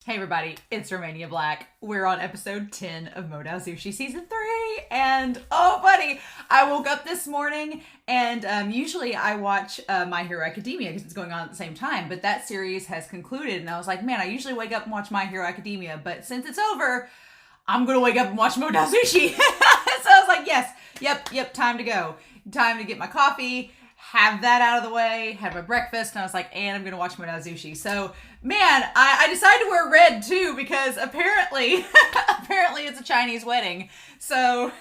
Hey everybody, it's Romania Black. We're on episode 10 of Modao Sushi season 3, and oh buddy, I woke up this morning and usually I watch My Hero Academia because it's going on at the same time, but that series has concluded and I was like, man, I usually wake up and watch My Hero Academia, but since it's over, I'm gonna wake up and watch Modao Sushi. So I was like, yes, yep, time to go. Time to get my coffee, have that out of the way, have my breakfast, and I was like, and I'm gonna watch Modao Sushi. So, man, I decided to wear red too because apparently it's a Chinese wedding. So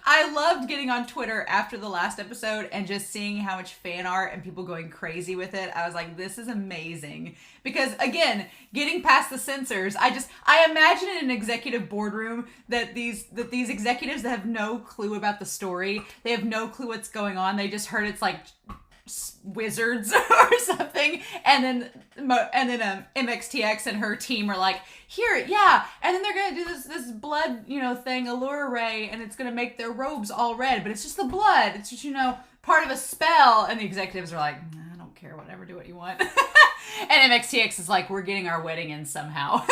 I loved getting on Twitter after the last episode and just seeing how much fan art and people going crazy with it. I was like, this is amazing. Because again, getting past the censors, I imagine in an executive boardroom that these executives that have no clue about the story, they have no clue what's going on. They just heard it's like wizards or something, and then MXTX and her team are like, here, yeah, and then they're gonna do this blood thing, allure ray, and it's gonna make their robes all red, but it's just the blood, it's just part of a spell. And the executives are like, I don't care, whatever, do what you want. And MXTX is like, we're getting our wedding in somehow.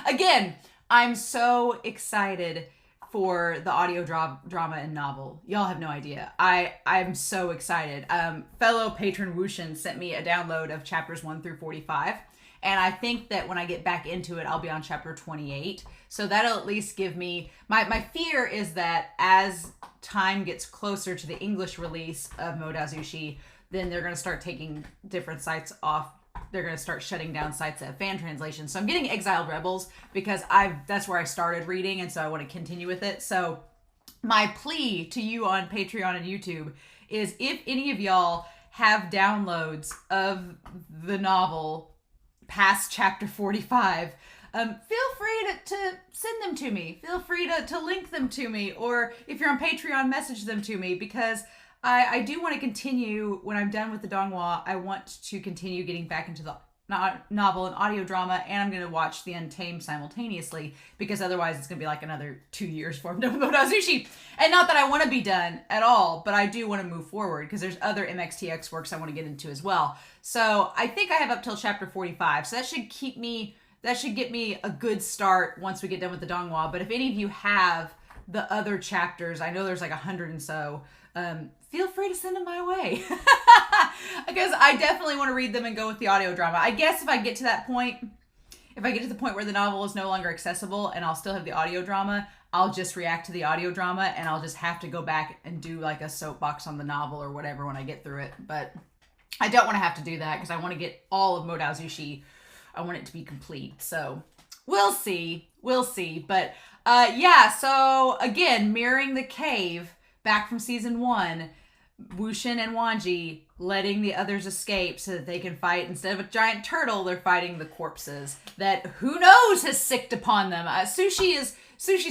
Again, I'm so excited for the audio drama and novel. Y'all have no idea. I'm so excited. Fellow patron Wushin sent me a download of chapters 1 through 45. And I think that when I get back into it, I'll be on chapter 28. So that'll at least give me... My fear is that as time gets closer to the English release of Modao Sushi, then they're going to start taking different sites off. They're going to start shutting down sites that have fan translations. So I'm getting Exiled Rebels because that's where I started reading, and so I want to continue with it. So my plea to you on Patreon and YouTube is if any of y'all have downloads of the novel past chapter 45, feel free to send them to me. Feel free to link them to me, or if you're on Patreon, message them to me, because I do want to continue, when I'm done with the Donghua, I want to continue getting back into the novel and audio drama, and I'm going to watch The Untamed simultaneously, because otherwise it's going to be like another 2 years before I'm done with Modao Sushi. And not that I want to be done at all, but I do want to move forward, because there's other MXTX works I want to get into as well. So I think I have up till chapter 45, so that should get me a good start once we get done with the Donghua. But if any of you have the other chapters, I know there's like 100 and so, feel free to send them my way. Because I definitely want to read them and go with the audio drama. I guess if I get to the point where the novel is no longer accessible and I'll still have the audio drama, I'll just react to the audio drama, and I'll just have to go back and do like a soapbox on the novel or whatever when I get through it. But I don't want to have to do that because I want to get all of Modao Sushi. I want it to be complete. So we'll see. But yeah, so again, mirroring the cave back from season 1, Wushin and Wanji letting the others escape so that they can fight. Instead of a giant turtle, they're fighting the corpses that who knows has sicked upon them. Sushi's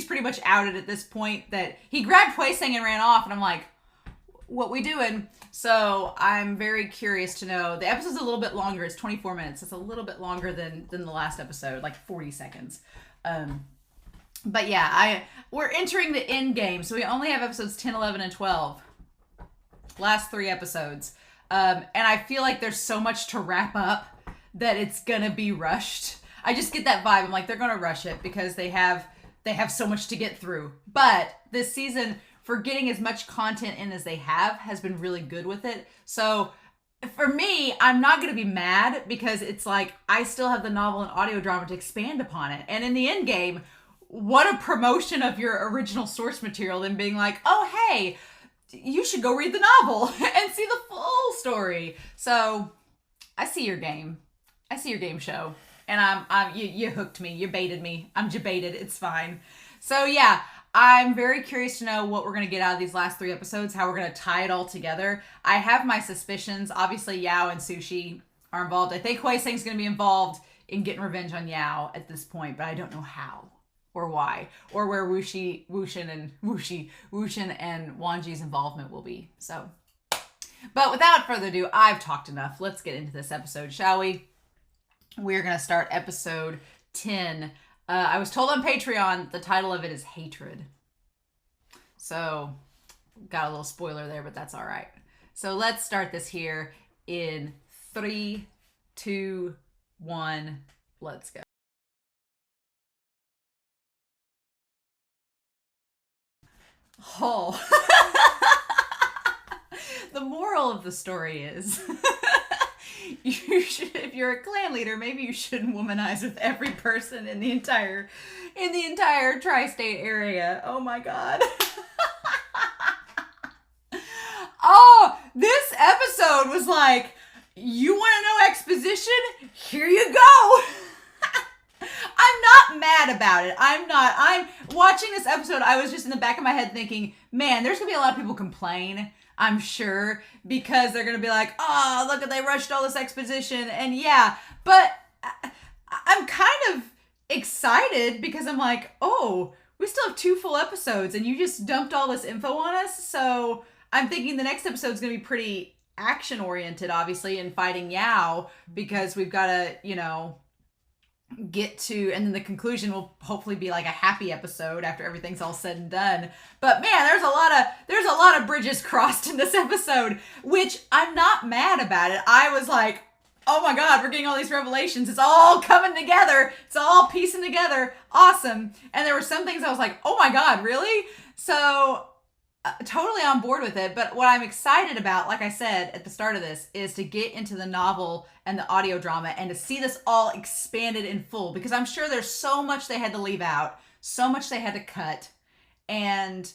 pretty much outed at this point that he grabbed Huiseng and ran off, and I'm like, what we doing? So I'm very curious to know. The episode's a little bit longer. It's 24 minutes. It's a little bit longer than the last episode, like 40 seconds. But yeah, we're entering the end game, so we only have episodes 10, 11, and 12. Last 3 episodes. And I feel like there's so much to wrap up that it's gonna be rushed. I just get that vibe. I'm like, they're gonna rush it because they have so much to get through. But this season, for getting as much content in as they has been really good with it. So for me, I'm not gonna be mad because it's like I still have the novel and audio drama to expand upon it. And in the end game, what a promotion of your original source material than being like, oh, hey, you should go read the novel and see the full story. So I see your game. I see your game show. And you hooked me. You baited me. I'm jebaited. It's fine. So yeah, I'm very curious to know what we're going to get out of these last 3 episodes, how we're going to tie it all together. I have my suspicions. Obviously, Yao and Sushi are involved. I think Huiseng's going to be involved in getting revenge on Yao at this point, but I don't know how or why, or where Wushin and Wanji's involvement will be. So, but without further ado, I've talked enough. Let's get into this episode, shall we? We're going to start episode 10. I was told on Patreon the title of it is Hatred. So, got a little spoiler there, but that's all right. So let's start this here in 3, 2, 1. Let's go. Oh. The moral of the story is you should, if you're a clan leader, maybe you shouldn't womanize with every person in the entire tri-state area. Oh my god. Oh, this episode was like, you want to know exposition? Here you go. I'm not mad about it. I'm watching this episode. I was just in the back of my head thinking, man, there's going to be a lot of people complain, I'm sure, because they're going to be like, oh, look, they rushed all this exposition. And yeah, but I'm kind of excited because I'm like, oh, we still have 2 full episodes and you just dumped all this info on us. So I'm thinking the next episode is going to be pretty action oriented, obviously, in fighting Yao, because we've got to, get to, and then the conclusion will hopefully be like a happy episode after everything's all said and done. But man, there's a lot of bridges crossed in this episode, which I'm not mad about it. I was like, oh my god, we're getting all these revelations. It's all coming together. It's all piecing together. Awesome. And there were some things I was like, oh my god, really? So totally on board with it. But what I'm excited about, like I said at the start of this, is to get into the novel and the audio drama and to see this all expanded in full, because I'm sure there's so much they had to leave out, so much they had to cut. And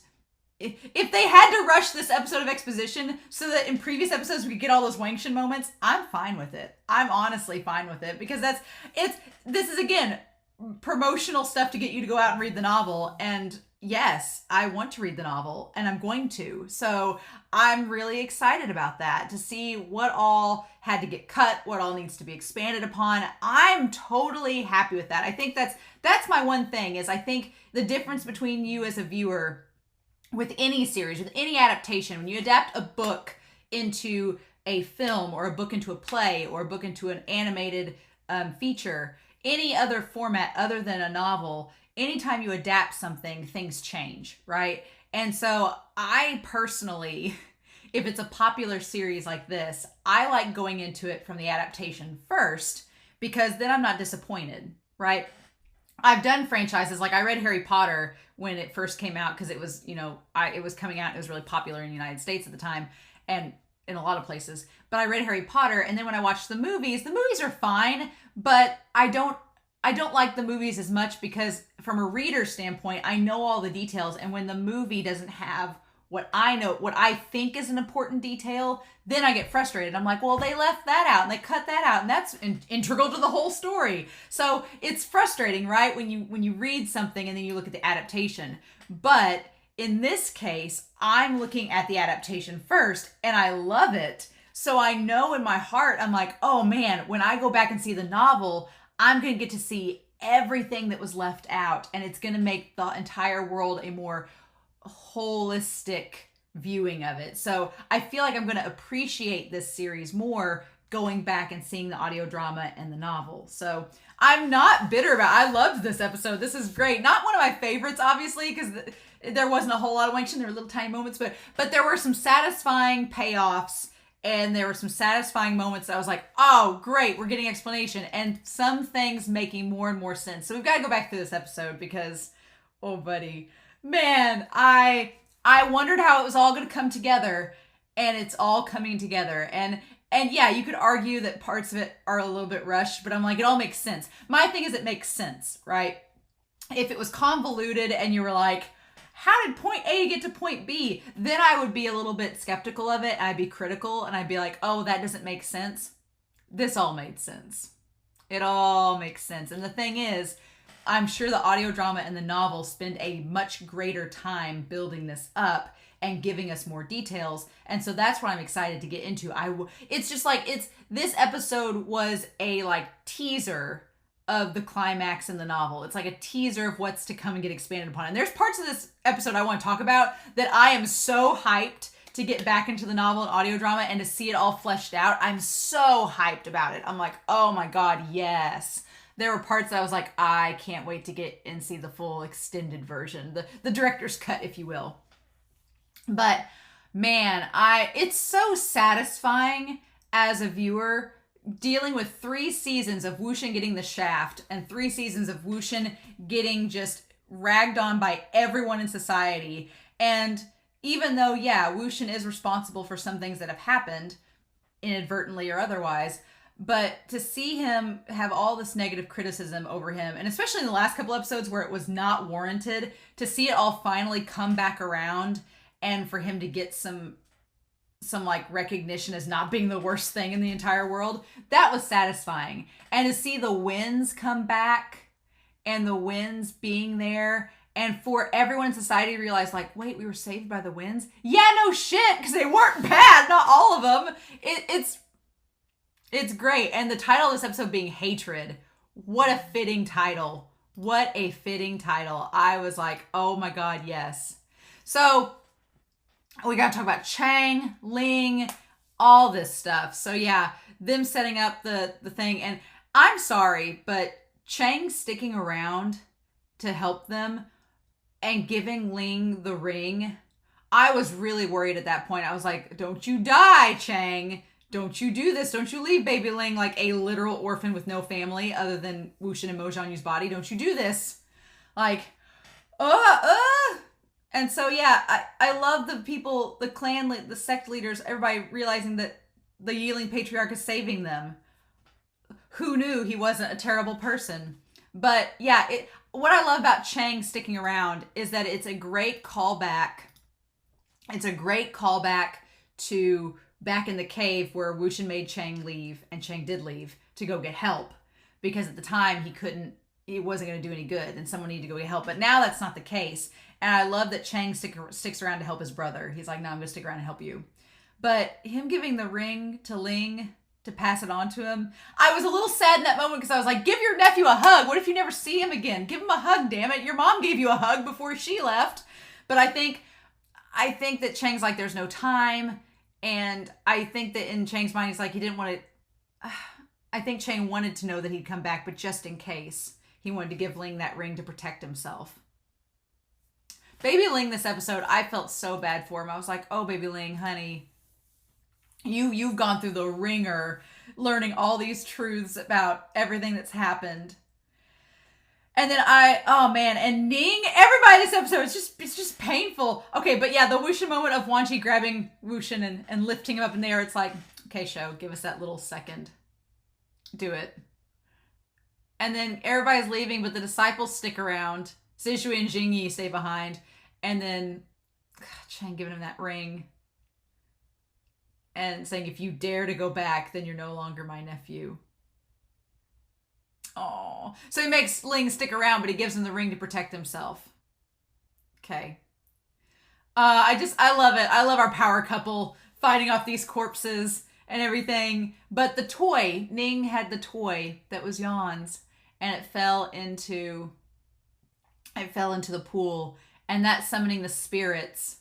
if they had to rush this episode of exposition so that in previous episodes we could get all those Wang Shen moments, I'm fine with it. I'm honestly fine with it, because this is, again, promotional stuff to get you to go out and read the novel. And yes, I want to read the novel, and I'm going to. So I'm really excited about that, to see what all had to get cut, what all needs to be expanded upon. I'm totally happy with that. I think that's my one thing, is I think the difference between you as a viewer with any series, with any adaptation, when you adapt a book into a film, or a book into a play, or a book into an animated feature, any other format other than a novel, anytime you adapt something, things change, right? And so I personally, if it's a popular series like this, I like going into it from the adaptation first, because then I'm not disappointed, right? I've done franchises, like I read Harry Potter when it first came out, because it was, it was coming out, it was really popular in the United States at the time, and in a lot of places. But I read Harry Potter, and then when I watched the movies are fine, but I don't like the movies as much, because from a reader standpoint, I know all the details. And when the movie doesn't have what I think is an important detail, then I get frustrated. I'm like, well, they left that out and they cut that out, and that's integral to the whole story. So it's frustrating, right? When you read something and then you look at the adaptation. But in this case, I'm looking at the adaptation first, and I love it. So I know in my heart, I'm like, oh man, when I go back and see the novel, I'm going to get to see everything that was left out, and it's going to make the entire world a more holistic viewing of it. So I feel like I'm going to appreciate this series more going back and seeing the audio drama and the novel. So I'm not bitter about it. I loved this episode. This is great. Not one of my favorites, obviously, because there wasn't a whole lot of Wang Shen. There were little tiny moments, but there were some satisfying payoffs. And there were some satisfying moments that I was like, oh, great, we're getting explanation. And some things making more and more sense. So we've got to go back through this episode, because, oh, buddy, man, I wondered how it was all going to come together. And it's all coming together. And yeah, you could argue that parts of it are a little bit rushed, but I'm like, it all makes sense. My thing is, it makes sense, right? If it was convoluted and you were like, how did point A get to point B? Then I would be a little bit skeptical of it. I'd be critical, and I'd be like, oh, that doesn't make sense. This all made sense. It all makes sense. And the thing is, I'm sure the audio drama and the novel spend a much greater time building this up and giving us more details. And so that's what I'm excited to get into. It's just like, this episode was a teaser of the climax in the novel. It's like a teaser of what's to come and get expanded upon. And there's parts of this episode I want to talk about that I am so hyped to get back into the novel and audio drama and to see it all fleshed out. I'm so hyped about it. I'm like, oh my God, yes. There were parts that I was like, I can't wait to get and see the full extended version, the director's cut, if you will. But man, it's so satisfying as a viewer, dealing with 3 seasons of Wu Shen getting the shaft and 3 seasons of Wu Shen getting just ragged on by everyone in society, And even though, yeah, Wuxian is responsible for some things that have happened, inadvertently or otherwise, but to see him have all this negative criticism over him, and especially in the last couple episodes where it was not warranted, to see it all finally come back around and for him to get some like recognition as not being the worst thing in the entire world, that was satisfying. And to see the winds come back and the winds being there, and for everyone in society to realize, like, wait, we were saved by the winds? Yeah, no shit, because they weren't bad, not all of them. It's great. And the title of this episode being Hatred, what a fitting title. What a fitting title. I was like, oh my god, yes. So, we gotta talk about Cheng, Ning, all this stuff. So yeah, them setting up the thing. And I'm sorry, but Cheng sticking around to help them and giving Ning the ring, I was really worried at that point. I was like, don't you die, Cheng. Don't you do this. Don't you leave baby Ning like a literal orphan with no family other than Wuxian and Mo Jianyu's body. Don't you do this. Like, And so, yeah, I love the people, the clan, the sect leaders, everybody realizing that the Yiling Patriarch is saving them. Who knew he wasn't a terrible person? But yeah, what I love about Cheng sticking around is that it's a great callback. It's a great callback to back in the cave where Wuxian made Cheng leave, and Cheng did leave to go get help. Because at the time he wasn't going to do any good and someone needed to go get help. But now that's not the case. And I love that Cheng sticks around to help his brother. He's like, no, I'm going to stick around and help you. But him giving the ring to Ning to pass it on to him, I was a little sad in that moment because I was like, give your nephew a hug. What if you never see him again? Give him a hug, damn it. Your mom gave you a hug before she left. But I think that Cheng's like, there's no time. And I think that in Cheng's mind, he's like, he didn't want to... I think Cheng wanted to know that he'd come back, but just in case, he wanted to give Ning that ring to protect himself. Baby Ning this episode, I felt so bad for him. I was like, oh, baby Ning, honey, you've gone through the ringer learning all these truths about everything that's happened. And then and Ning, everybody in this episode, it's just painful. Okay, but yeah, the Wuxian moment of Wanji grabbing Wuxian and lifting him up in the air, it's like, okay, show, give us that little second. Do it. And then everybody's leaving, but the disciples stick around. Sizhui and Jingyi stay behind. And then Cheng giving him that ring. And saying, if you dare to go back, then you're no longer my nephew. Oh, so he makes Ning stick around, but he gives him the ring to protect himself. Okay. I love it. I love our power couple fighting off these corpses and everything. But the toy, Ning had the toy that was Yan's, and it fell into the pool, and that's summoning the spirits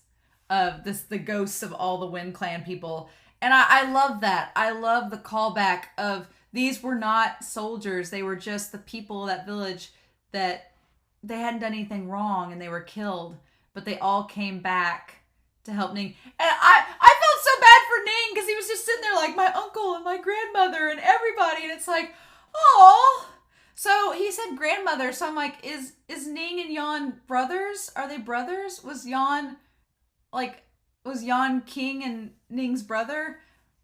of the ghosts of all the Wind Clan people. And I love that. I love the callback of these were not soldiers. They were just the people of that village that they hadn't done anything wrong and they were killed. But they all came back to help Ning. And I felt so bad for Ning because he was just sitting there like my uncle and my grandmother and everybody. And it's like, oh. So he said grandmother. So I'm like, is Ning and Yan brothers? Are they brothers? Was Yan King and Ning's brother?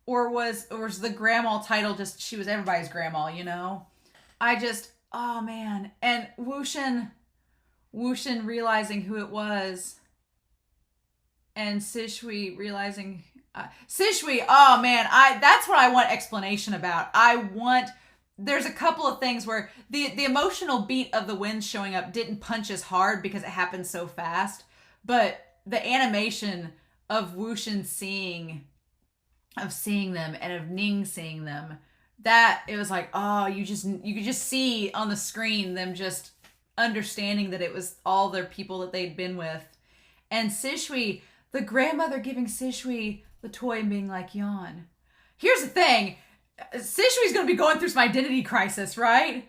Or was the grandma title just, she was everybody's grandma, you know? Oh man. And Wuxian realizing who it was. And Sizhui realizing, Sizhui, oh man, that's what I want explanation about. There's a couple of things where the emotional beat of the winds showing up didn't punch as hard because it happened so fast. But the animation of Wuxian seeing them and of Ning seeing them, that it was like, oh, you could just see on the screen them just understanding that it was all their people that they'd been with. And Sizhui, the grandmother giving Sizhui the toy and being like, Yan. Here's the thing. Sizhui's going to be going through some identity crisis, right?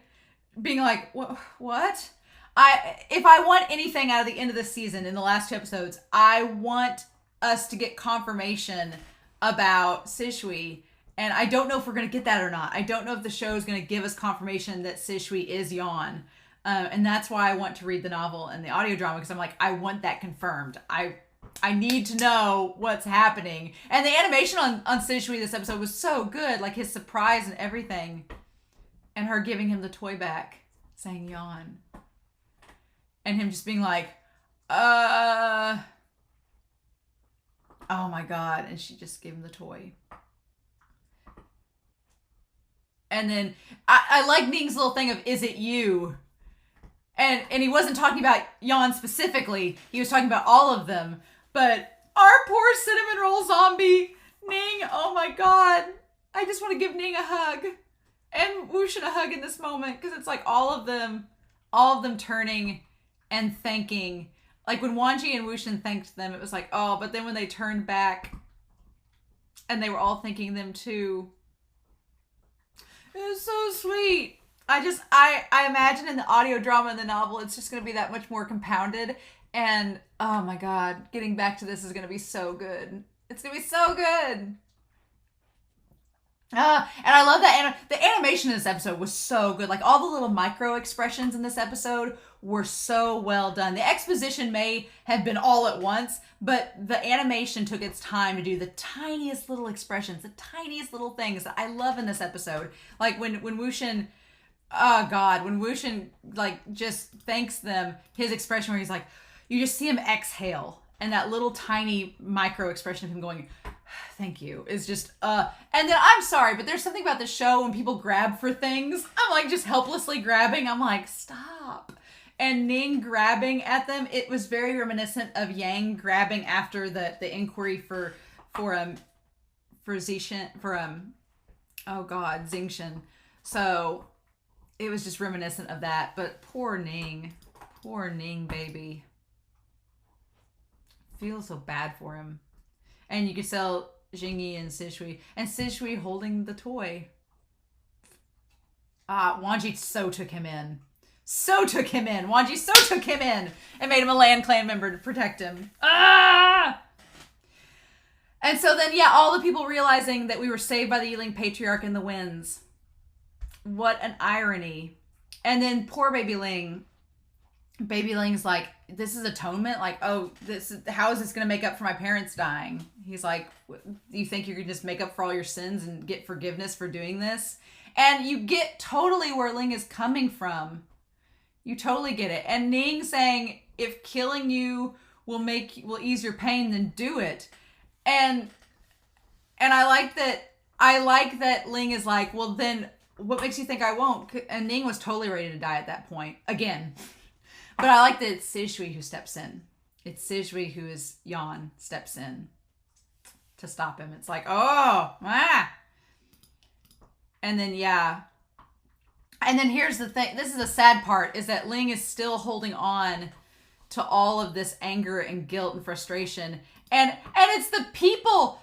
Being like, what? If I want anything out of the end of this season in the last 2 episodes, I want us to get confirmation about Sizhui. And I don't know if we're going to get that or not. I don't know if the show is going to give us confirmation that Sizhui is Yan. And that's why I want to read the novel and the audio drama, because I'm like, I want that confirmed. I I need to know what's happening. And the animation on Sizhui this episode was so good. Like his surprise and everything. And her giving him the toy back. Saying yawn. And him just being like, oh my God. And she just gave him the toy. And then I like Ning's little thing of, is it you? And he wasn't talking about Yan specifically. He was talking about all of them. But our poor cinnamon roll zombie, Ning, oh my God. I just want to give Ning a hug. And Wushin a hug in this moment. Because it's like all of them turning and thanking. Like when Wanji and Wushin thanked them, it was like, oh, but then when they turned back and they were all thanking them too. It was so sweet. I imagine in the audio drama in the novel, it's just going to be that much more compounded. And, oh my God, getting back to this is going to be so good. It's going to be so good. And I love that. The animation in this episode was so good. Like, all the little micro expressions in this episode were so well done. The exposition may have been all at once, but the animation took its time to do the tiniest little expressions, the tiniest little things that I love in this episode. Like, when Wushin... Oh God, when Wushin like just thanks them, his expression where he's like, you just see him exhale, and that little tiny micro expression of him going, thank you, is just and then I'm sorry, but there's something about the show when people grab for things, I'm like just helplessly grabbing, I'm like, stop. And Ning grabbing at them, it was very reminiscent of Yang grabbing after the inquiry for Zishin, Xingshin. So it was just reminiscent of that. But poor Ning, baby. Feel so bad for him. And you could tell Jingyi and Sizhui. And Sizhui holding the toy. Wanji so took him in. Wanji so took him in. And made him a Land Clan member to protect him. And so then, yeah, all the people realizing that we were saved by the Yiling Patriarch in the winds. What an irony. And then poor Baby Ling. Baby Ling's like, this is atonement? Like, oh, how is this going to make up for my parents dying? He's like, do you think you can just make up for all your sins and get forgiveness for doing this? And you get totally where Ling is coming from. You totally get it. And Ning saying, if killing you will ease your pain, then do it. And I like that Ling is like, well then, what makes you think I won't? And Ning was totally ready to die at that point. Again. But I like that it's Sizhui who steps in. It's Sizhui who is Yan steps in to stop him. It's like, And then, yeah. And then here's the thing. This is the sad part, is that Ling is still holding on to all of this anger and guilt and frustration. And it's the people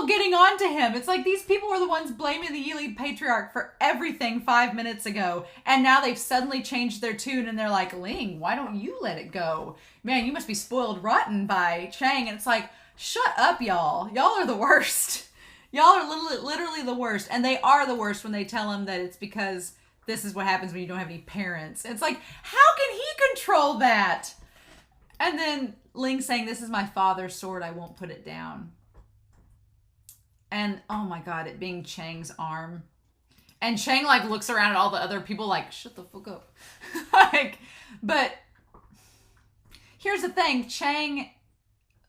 getting on to him. It's like these people were the ones blaming the Yiling Patriarch for everything 5 minutes ago. And now they've suddenly changed their tune and they're like, Ling, why don't you let it go? Man, you must be spoiled rotten by Cheng. And it's like, shut up, y'all. Y'all are the worst. Y'all are literally the worst. And they are the worst when they tell him that it's because this is what happens when you don't have any parents. It's like, how can he control that? And then Ling saying, this is my father's sword. I won't put it down. And, oh my God, it being Cheng's arm. And Cheng, like, looks around at all the other people like, shut the fuck up. But here's the thing.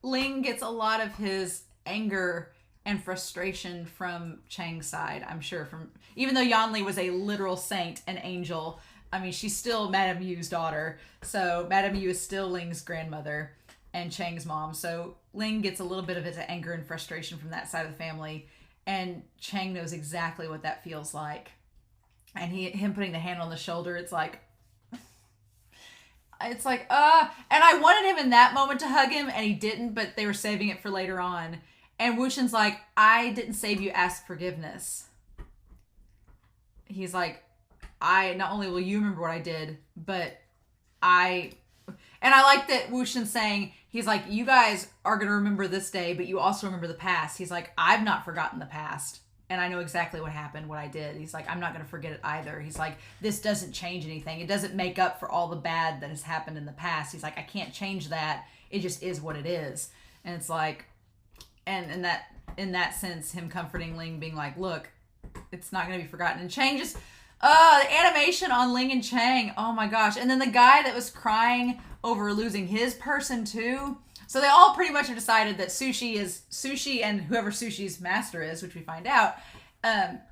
Ling gets a lot of his anger and frustration from Cheng's side, I'm sure. Even though Yanli was a literal saint, an angel, I mean, she's still Madame Yu's daughter. So Madame Yu is still Ling's grandmother and Cheng's mom. So Ling gets a little bit of his anger and frustration from that side of the family. And Cheng knows exactly what that feels like. And him putting the hand on the shoulder, it's like, and I wanted him in that moment to hug him, and he didn't, but they were saving it for later on. And Wushin's like, I didn't save you, ask forgiveness. He's like, not only will you remember what I did, but and I like that Wushin's saying, he's like, you guys are going to remember this day, but you also remember the past. He's like, I've not forgotten the past. And I know exactly what happened, what I did. He's like, I'm not going to forget it either. He's like, this doesn't change anything. It doesn't make up for all the bad that has happened in the past. He's like, I can't change that. It just is what it is. And it's like, and in that sense, him comforting Ling, being like, look, it's not going to be forgotten. And Cheng just, the animation on Ling and Cheng, oh my gosh. And then the guy that was crying over losing his person too. So they all pretty much have decided that Sushi and whoever Sushi's master is, which we find out,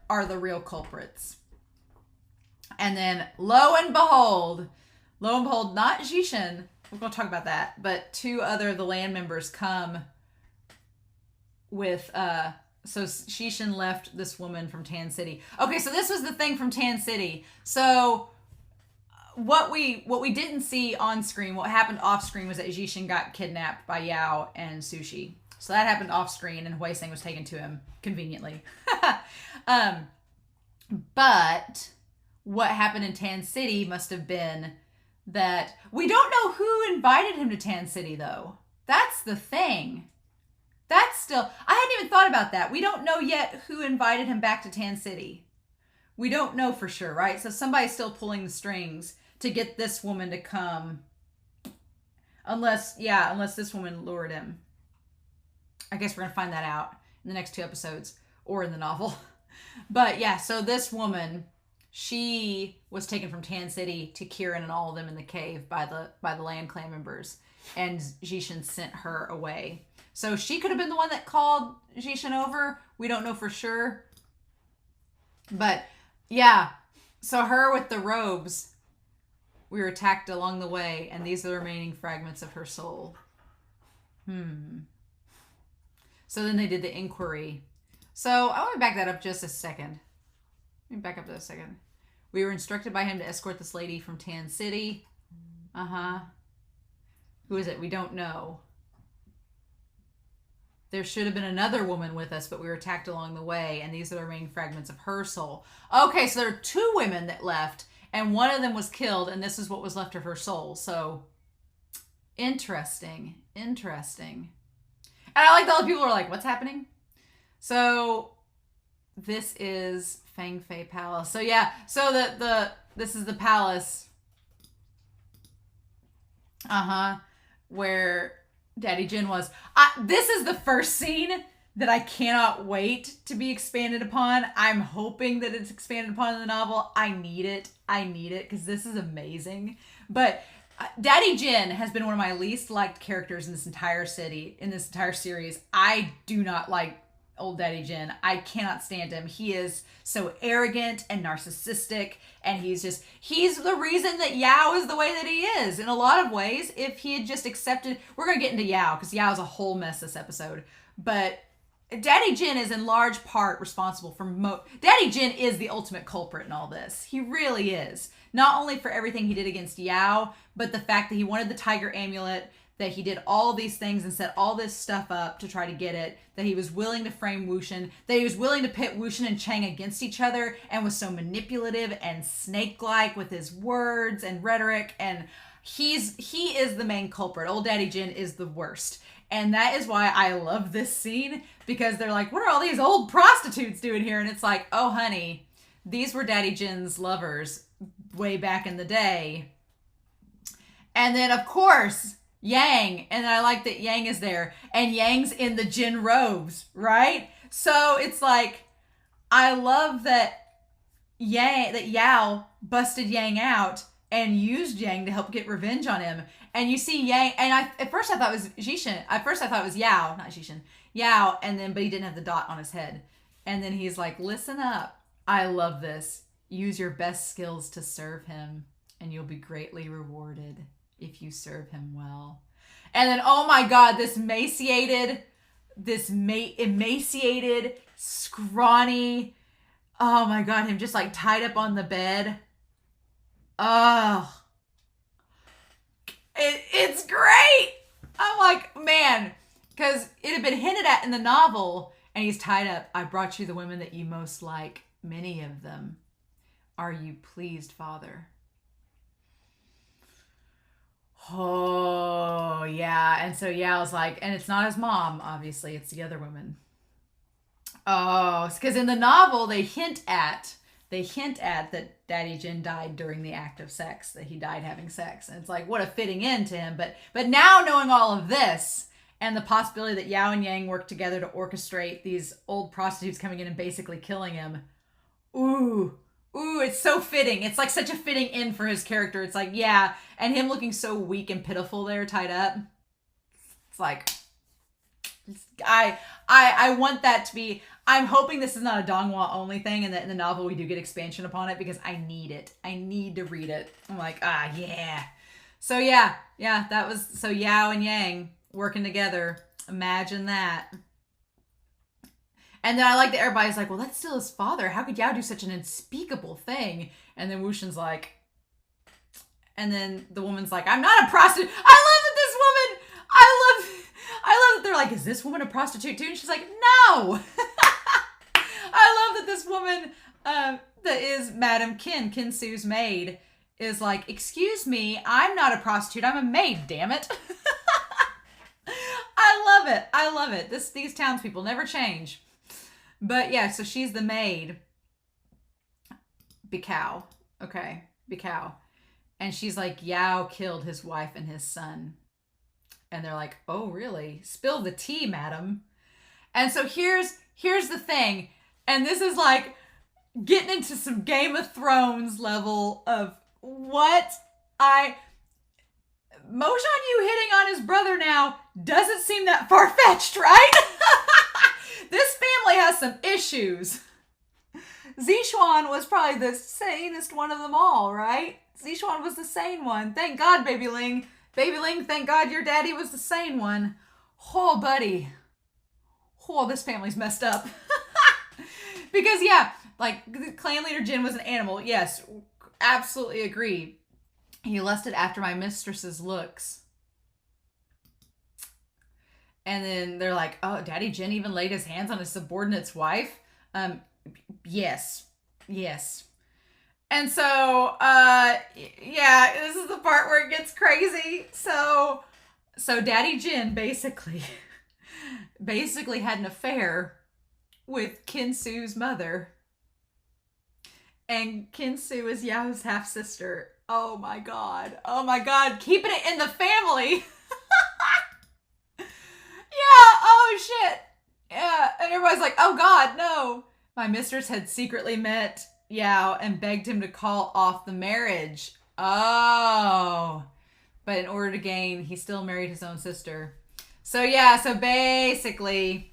are the real culprits. And then lo and behold, not Jishin, we're going to talk about that, but two other the land members come with, so Jishin left this woman from Tan City. Okay, so this was the thing from Tan City. So what we didn't see on screen, what happened off screen was that Jishin got kidnapped by Yao and Sushi. So that happened off screen, and Huiseng was taken to him conveniently. But what happened in Tan City must have been that we don't know who invited him to Tan City, though. That's the thing. That's still, I hadn't even thought about that. We don't know yet who invited him back to Tan City. We don't know for sure, right? So somebody's still pulling the strings to get this woman to come. Unless this woman lured him. I guess we're going to find that out in the next 2 episodes or in the novel. But yeah, so this woman, she was taken from Tan City to Kieran and all of them in the cave by the Land Clan members. And Jishin sent her away. So she could have been the one that called Jishin over. We don't know for sure. But yeah, so her with the robes, we were attacked along the way, and these are the remaining fragments of her soul. So then they did the inquiry. So I want to back that up just a second. Let me back up to a second. We were instructed by him to escort this lady from Tan City. Who is it? We don't know. There should have been another woman with us, but we were attacked along the way, and these are the remaining fragments of her soul. Okay, so there are 2 women that left, and one of them was killed, and this is what was left of her soul. So, interesting. And I like that all the people are like, what's happening? So, this is Fang Fei Palace. So yeah, so this is the palace. Where Daddy Jin was. This is the first scene that I cannot wait to be expanded upon. I'm hoping that it's expanded upon in the novel. I need it because this is amazing. But Daddy Jin has been one of my least liked characters in this entire series. I do not like old Daddy Jin. I cannot stand him. He is so arrogant and narcissistic, and he's the reason that Yao is the way that he is. In a lot of ways, if he had just accepted, we're going to get into Yao, because Yao's a whole mess this episode, but Daddy Jin is in large part responsible for Daddy Jin is the ultimate culprit in all this. He really is. Not only for everything he did against Yao, but the fact that he wanted the tiger amulet, that he did all these things and set all this stuff up to try to get it, that he was willing to frame Wuxian, that he was willing to pit Wuxian and Cheng against each other, and was so manipulative and snake-like with his words and rhetoric, and he is the main culprit. Old Daddy Jin is the worst. And that is why I love this scene, because they're like, what are all these old prostitutes doing here? And it's like, oh honey, these were Daddy Jin's lovers way back in the day. And then of course, Yang, and I like that Yang is there, and Yang's in the Jin robes, right? So it's like, I love that Yao busted Yang out and used Yang to help get revenge on him. And you see Yang, and at first I thought it was Jishin. At first I thought it was Yao, not Jishin. Yao, but he didn't have the dot on his head. And then he's like, listen up. I love this. Use your best skills to serve him, and you'll be greatly rewarded if you serve him well. And then, oh my God, this emaciated, scrawny, oh my God, him just like tied up on the bed. Oh, it's great. I'm like, man, because it had been hinted at in the novel, and he's tied up. I brought you the women that you most like, many of them. Are you pleased, Father? Oh, yeah. And so Yao's like, and it's not his mom, obviously, it's the other woman. Oh, because in the novel, they hint at that Daddy Jin died during the act of sex, that he died having sex. And it's like, what a fitting end to him. But now knowing all of this, and the possibility that Yao and Yang work together to orchestrate these old prostitutes coming in and basically killing him. Ooh, it's so fitting. It's like such a fitting end for his character. It's like, yeah, and him looking so weak and pitiful there, tied up. It's like, I want that to be. I'm hoping this is not a Donghua only thing, and that in the novel we do get expansion upon it, because I need it. I need to read it. I'm like, yeah. So yeah, that was, so Yao and Yang working together. Imagine that. And then I like that everybody's like, well, that's still his father. How could Yao do such an unspeakable thing? And then Wushin's like, and then the woman's like, I'm not a prostitute. I love that they're like, is this woman a prostitute too? And she's like, no. I love that this woman, that is Madam Kin Su's maid, is like, excuse me, I'm not a prostitute. I'm a maid, damn it. I love it. These townspeople never change. But yeah, so she's the maid. Bikao. Okay, Bikao. And she's like, Yao killed his wife and his son. And they're like, oh, really? Spill the tea, madam. And so here's the thing. And this is like getting into some Game of Thrones level of what Moshan Yu hitting on his brother now doesn't seem that far-fetched, right? This family has some issues. Zishuan was probably the sanest one of them all, right? Zishuan was the sane one. Thank God, Baby Ling. Baby Ling, thank God your daddy was the sane one. Oh, buddy. Oh, this family's messed up. Because, yeah, like, clan leader Jin was an animal. Yes, absolutely agree. He lusted after my mistress's looks. And then they're like, oh, Daddy Jin even laid his hands on his subordinate's wife? Yes. And so, yeah, this is the part where it gets crazy. So Daddy Jin basically had an affair with Kin Su's mother. And Kin Su is Yao's half-sister. Oh my God. Keeping it in the family. Yeah, oh shit. Yeah, and everybody's like, oh God, no. My mistress had secretly met Yao and begged him to call off the marriage. Oh. But in order to gain, he still married his own sister. So yeah, so basically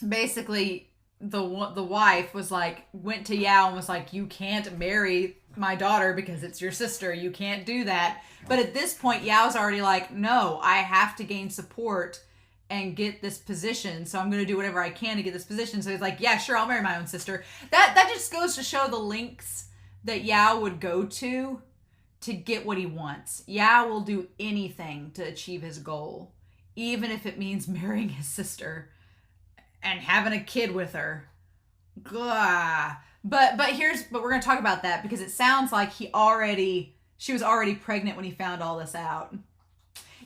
the wife was like, went to Yao and was like, you can't marry my daughter because it's your sister. You can't do that. But at this point, Yao's already like, no, I have to gain support and get this position, so I'm going to do whatever I can to get this position. So he's like, yeah, sure, I'll marry my own sister. That just goes to show the lengths that Yao would go to get what he wants. Yao will do anything to achieve his goal, even if it means marrying his sister and having a kid with her. Gah. But we're going to talk about that, because it sounds like she was already pregnant when he found all this out.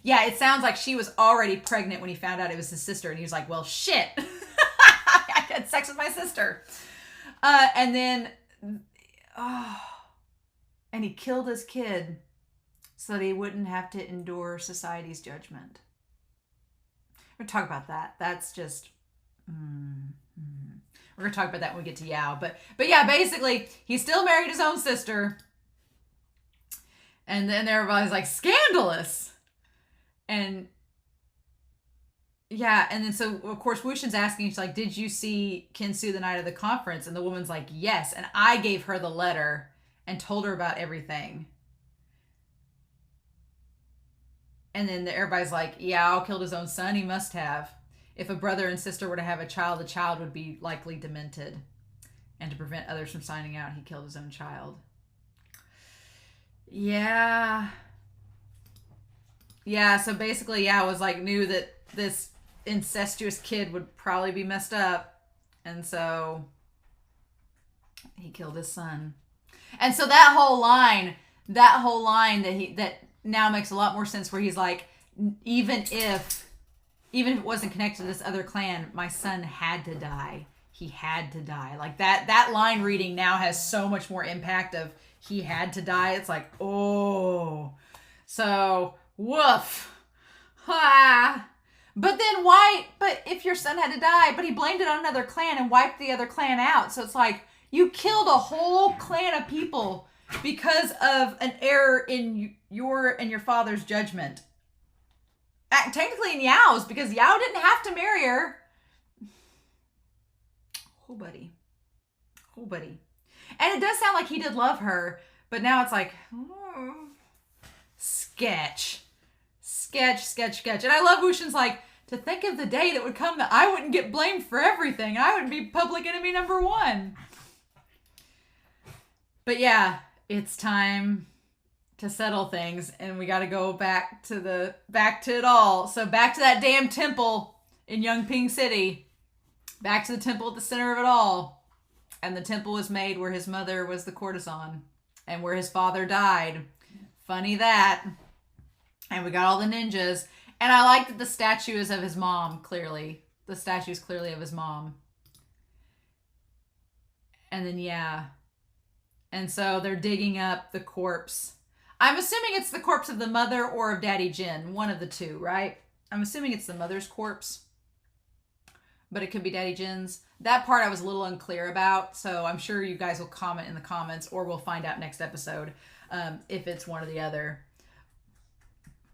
Yeah, it sounds like she was already pregnant when he found out it was his sister, and he was like, well, shit. I had sex with my sister. And then, and he killed his kid so that he wouldn't have to endure society's judgment. We're going to talk about that. That's just, we're going to talk about that when we get to Yao. But yeah, basically, he still married his own sister. And then everybody's like, scandalous. And yeah, and then so of course Wushin's asking, she's like, did you see Kin Su the night of the conference? And the woman's like, yes. And I gave her the letter and told her about everything. And then everybody's like, Yao killed his own son. He must have. If a brother and sister were to have a child, the child would be likely demented. And to prevent others from finding out, he killed his own child. Yeah, so basically, was like, knew that this incestuous kid would probably be messed up. And so he killed his son. And so that whole line that now makes a lot more sense, where he's like, even if it wasn't connected to this other clan, my son had to die. He had to die. Like that line reading now has so much more impact of he had to die. It's like, oh. So, woof. Ha. But then why? But if your son had to die, but he blamed it on another clan and wiped the other clan out. So it's like you killed a whole clan of people because of an error in your and your father's judgment. Technically in Yao's, because Yao didn't have to marry her. Oh, buddy. Oh, buddy. And it does sound like he did love her, but now it's like, sketch. And I love Wuxian's like, to think of the day that would come that I wouldn't get blamed for everything. I would be public enemy number 1. But yeah, it's time to settle things, and we got to go back to it all. So back to that damn temple in Yongping City. Back to the temple at the center of it all. And the temple was made where his mother was the courtesan and where his father died. Funny that. And we got all the ninjas. And I like that the statue is of his mom, clearly. The statue is clearly of his mom. And then, yeah. And so they're digging up the corpse. I'm assuming it's the corpse of the mother or of Daddy Jin. One of the two, right? I'm assuming it's the mother's corpse. But it could be Daddy Jin's. That part I was a little unclear about. So I'm sure you guys will comment in the comments, or we'll find out next episode if it's one or the other.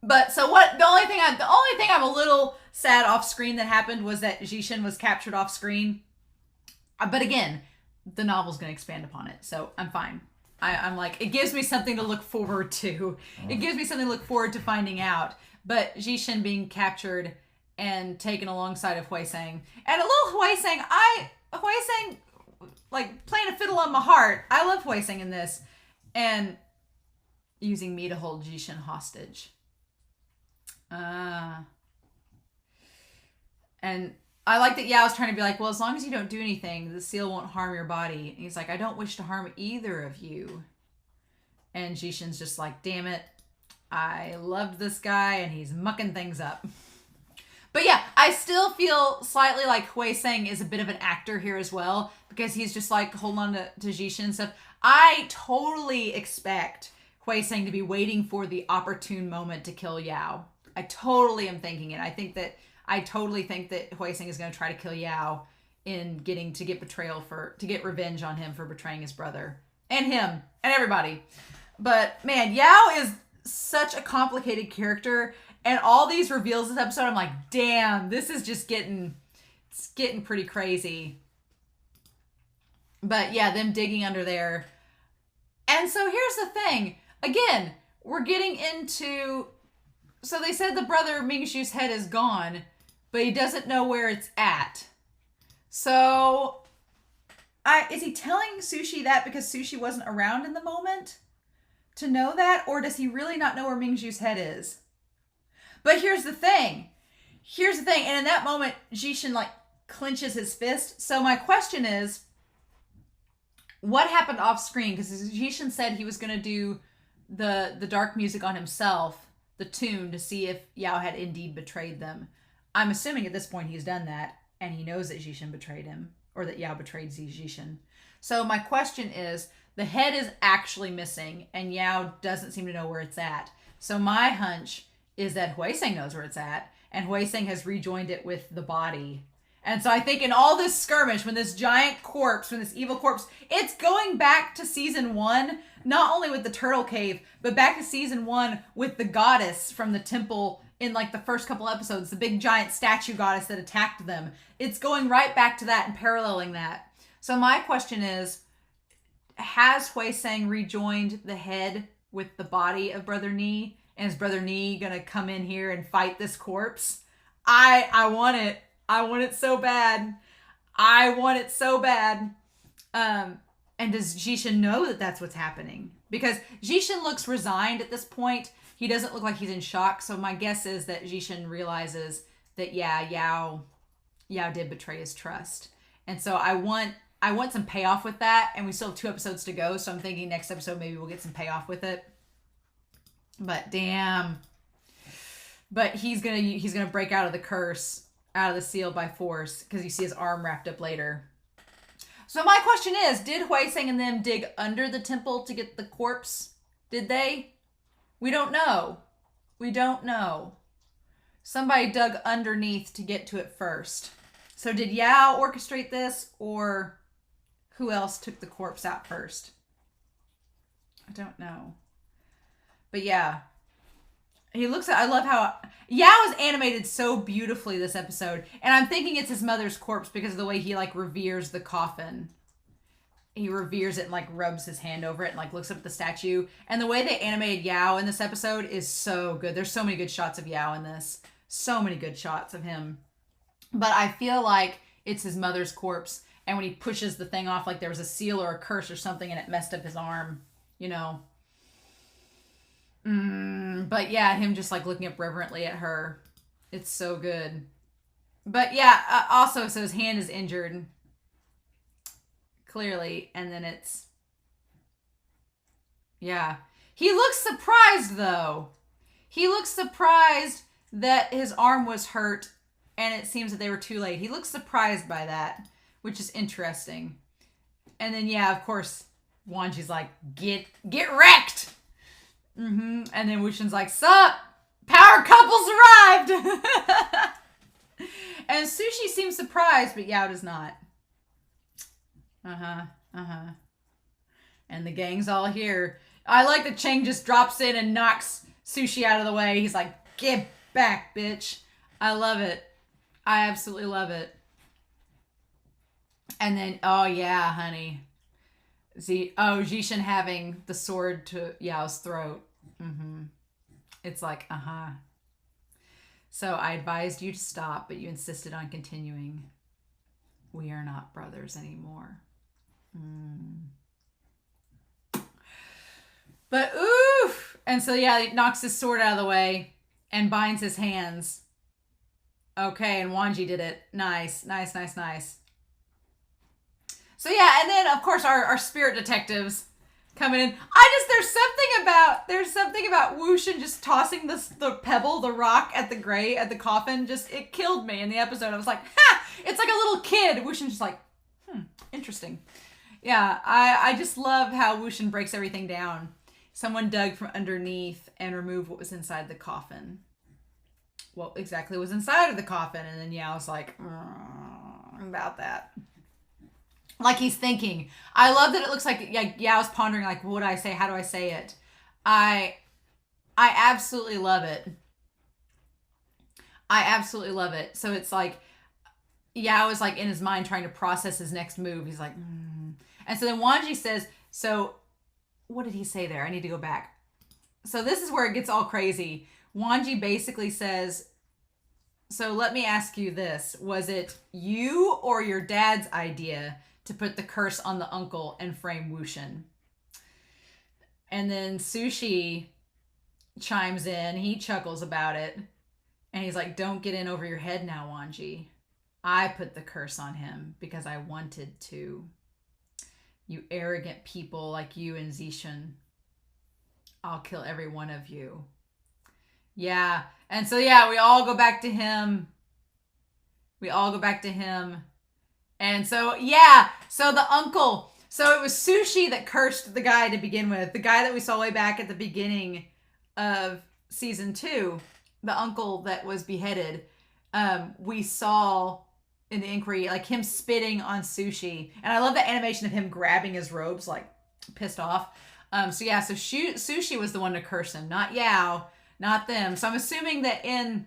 But so what? The only thing I'm a little sad off screen that happened was that Jishin was captured off screen. But again, the novel's going to expand upon it, so I'm fine. I'm like, it gives me something to look forward to. It gives me something to look forward to finding out. But Jishin being captured and taken alongside of Huiseng, and a little Huiseng like playing a fiddle on my heart. I love Huiseng in this, and using me to hold Jishin hostage. And I like that Yao's trying to be like, well, as long as you don't do anything, the seal won't harm your body. And he's like, I don't wish to harm either of you. And Jishin's just like, damn it, I loved this guy and he's mucking things up. But yeah, I still feel slightly like Huiseng is a bit of an actor here as well, because he's just like holding on to Jishin and stuff. I totally expect Huiseng to be waiting for the opportune moment to kill Yao. I totally am thinking it. I totally think that Huiseng is going to try to kill Yao in getting to get revenge on him for betraying his brother and him and everybody. But man, Yao is such a complicated character, and all these reveals this episode, I'm like, damn, this is just getting pretty crazy. But yeah, them digging under there. And so here's the thing. Again, we're getting into... So they said the brother Mingshu's head is gone, but he doesn't know where it's at. So, is he telling Sushi that because Sushi wasn't around in the moment to know that? Or does he really not know where Mingshu's head is? But here's the thing. And in that moment, Jishin like clenches his fist. So my question is, what happened off screen? Because Jishin said he was going to do the dark music on himself, the tune, to see if Yao had indeed betrayed them. I'm assuming at this point he's done that, and he knows that Jishin betrayed him, or that Yao betrayed Jishin. So my question is, the head is actually missing, and Yao doesn't seem to know where it's at. So my hunch is that Huiseng knows where it's at, and Huiseng has rejoined it with the body. And so I think in all this skirmish, when this giant corpse, when this evil corpse, it's going back to season 1, not only with the turtle cave, but back to season 1 with the goddess from the temple in like the first couple episodes, the big giant statue goddess that attacked them. It's going right back to that and paralleling that. So my question is, has Huiseng rejoined the head with the body of Brother Ni? And is Brother Ni gonna come in here and fight this corpse? I want it. I want it so bad. And does Jishin know that that's what's happening? Because Jishin looks resigned at this point. He doesn't look like he's in shock. So my guess is that Jishin realizes that, yeah, Yao did betray his trust. And so I want some payoff with that. And we still have 2 episodes to go. So I'm thinking next episode, maybe we'll get some payoff with it. But damn. But he's gonna break out of the curse, out of the seal by force, because you see his arm wrapped up later. So my question is, did Huiseng and them dig under the temple to get the corpse? Did they? We don't know. Somebody dug underneath to get to it first. So did Yao orchestrate this, or who else took the corpse out first? I don't know. But yeah. He looks at, I love how Yao is animated so beautifully this episode. And I'm thinking it's his mother's corpse because of the way he like reveres the coffin. He reveres it and like rubs his hand over it and like looks up at the statue. And the way they animated Yao in this episode is so good. There's so many good shots of Yao in this. So many good shots of him. But I feel like it's his mother's corpse. And when he pushes the thing off, like there was a seal or a curse or something and it messed up his arm, you know. But yeah, him just like looking up reverently at her. It's so good. But yeah, also, so his hand is injured. Clearly. And then it's... Yeah. He looks surprised, though. He looks surprised that his arm was hurt and it seems that they were too late. He looks surprised by that, which is interesting. And then, yeah, of course, Wanji's like, get wrecked! And then Wushin's like, sup? Power couple's arrived! And Sushi seems surprised, but Yao does not. And the gang's all here. I like that Cheng just drops in and knocks Sushi out of the way. He's like, get back, bitch. I love it. I absolutely love it. And then, oh yeah, honey. Jishin having the sword to Yao's throat. It's like, So I advised you to stop, but you insisted on continuing. We are not brothers anymore. But oof! And so yeah, he knocks his sword out of the way and binds his hands. Okay, and Wanji did it. Nice. So yeah, and then of course our spirit detectives coming in. There's something about Wushin just tossing the pebble, the rock at the coffin. Just, it killed me in the episode. I was like, ha! It's like a little kid. Wushin's just like, interesting. Yeah, I just love how Wushin breaks everything down. Someone dug from underneath and removed what was inside the coffin. What exactly was inside of the coffin? And then Yao's like, about that. Like he's thinking. I love that it looks like Yao's pondering, like, what do I say? How do I say it? I absolutely love it. So it's like Yao is like in his mind trying to process his next move. He's like, And so then Wanji says, so what did he say there? I need to go back. So this is where it gets all crazy. Wanji basically says, so let me ask you this. Was it you or your dad's idea to put the curse on the uncle and frame Wushin? And then Sushi chimes in. He chuckles about it. And he's like, don't get in over your head now, Wanji. I put the curse on him because I wanted to. You arrogant people like you and Zishin. I'll kill every one of you. Yeah. And so, yeah, we all go back to him. And so, yeah. So the uncle. So it was Sushi that cursed the guy to begin with. The guy that we saw way back at the beginning of season 2. The uncle that was beheaded. We saw in the inquiry, like him spitting on Sushi. And I love the animation of him grabbing his robes, like pissed off. So yeah, so Sushi was the one to curse him, not Yao, not them. So I'm assuming that I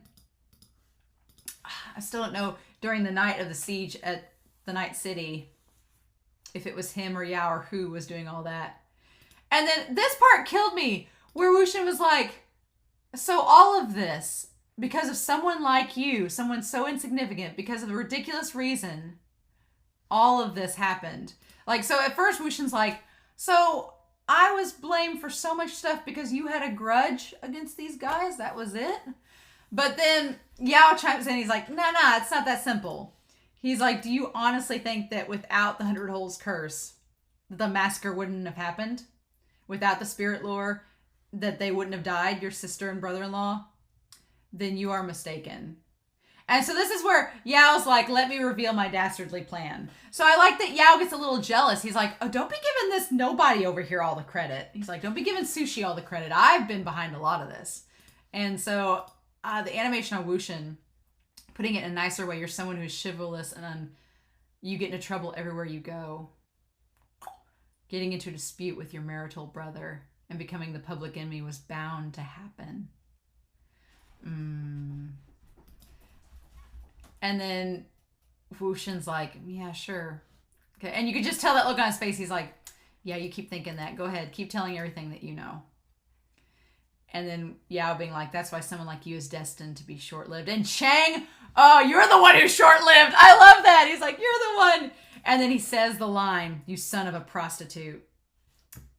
still don't know, during the night of the siege at the Night City, if it was him or Yao or who was doing all that. And then this part killed me, where Wushin was like, so all of this, because of someone like you, someone so insignificant, because of a ridiculous reason, all of this happened. Like, so at first Wushin's like, so I was blamed for so much stuff because you had a grudge against these guys? That was it? But then Yao chimes in, he's like, nah, it's not that simple. He's like, do you honestly think that without the 100 Holes curse, the massacre wouldn't have happened? Without the spirit lore, that they wouldn't have died, your sister and brother-in-law? Then you are mistaken. And so this is where Yao's like, let me reveal my dastardly plan. So I like that Yao gets a little jealous. He's like, oh, don't be giving this nobody over here all the credit. He's like, don't be giving Sushi all the credit. I've been behind a lot of this. And so the animation on Wushin, putting it in a nicer way, you're someone who's chivalrous and you get into trouble everywhere you go. Getting into a dispute with your marital brother and becoming the public enemy was bound to happen. And then Wushin's like, yeah, sure. Okay. And you could just tell that look on his face. He's like, yeah, you keep thinking that. Go ahead. Keep telling everything that you know. And then Yao being like, that's why someone like you is destined to be short-lived. And Cheng, oh, you're the one who's short-lived. I love that. He's like, you're the one. And then he says the line, you son of a prostitute.